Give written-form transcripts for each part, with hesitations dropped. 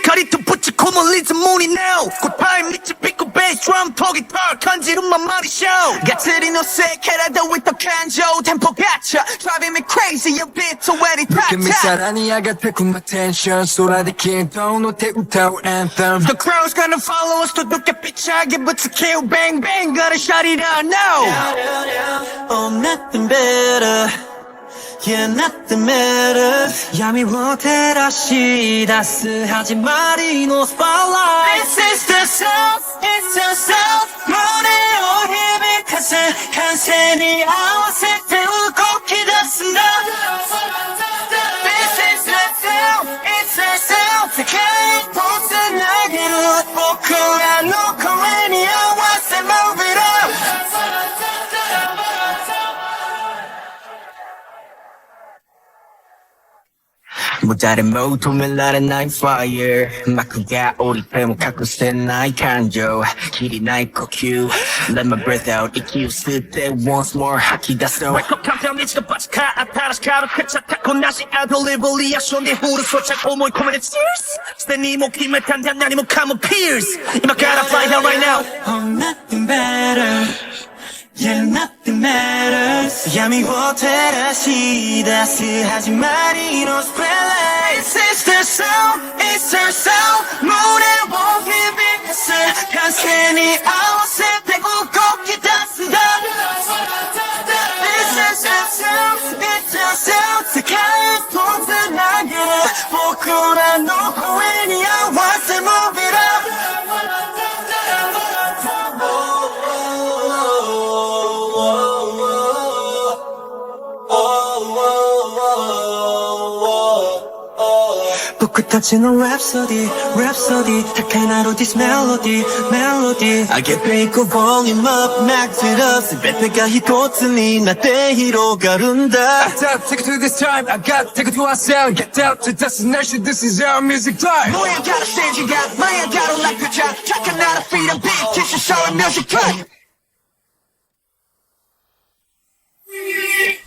光とぶち込むリズムに now 答え導くベースドラムとギター感じるままにショーがっつりのせい体with the感情テンポガチャ driving me crazy your beat already packed out さらに上がってく my tension 空で均等の手歌う anthem The crowd's gonna follow us 届けピッチ上げぶつけよ bang bang gotta shut it down now Oh nothing better Yeah, nothing matters 闇を照らし出す始まりのスポットライト This is the sound, it's the sound 胸を響かせ歓声に合わせて動き出すんだ This is the sound, it's the sound 世界とつなげる僕らの声に合わせ Move it upもう誰も止められない fire 幕が降りても隠せない感情切りない呼吸 Let my breath out 息を吸って once more 吐き出そう Wake up countdown 一度バチか新しく歩くちゃったこなしアドリブリアクションでフル装着思い込めて Cheers すでにもう決めたんだ何もかも Pierce 今から fly out right now Oh nothing better Yeah, nothing matters 闇を照らし出す始まりのスプレー This is the sound, it's the sound 胸を響かせ歓声に合わせて動き出すんだ This is the sound, it's the sound 世界とつなげる僕らの声に合わせ Move it up僕たちの Rhapsody 高鳴る This melody I get big volume up max it up 全てが一つになって広がるんだ I gotta take it to this time I gotta take it to our sound Get out to destination This is our music time 모양 가로 스테이지가 마냥 가로 락그자 착한 나라 freedom beat This is our music time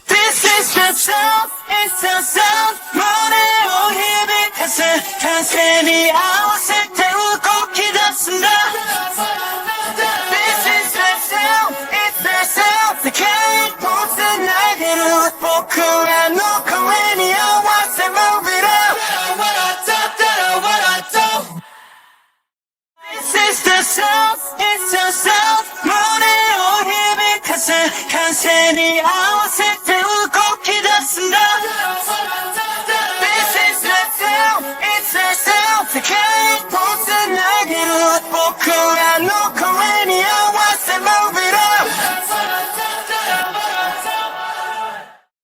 This is the sound, it's the sound 머리로 힘이 가세 간신히 아웃셋에 웃고 기다쓴다 This is the sound, it's the sound 세계 모든 날개로 포크라 놓고 when you want to move it up What I do This is the sound, it's the sound 머리로 힘이 가세 간신히 아웃셋에 웃고 기다쓴다 This is the sound, it's the sound 세계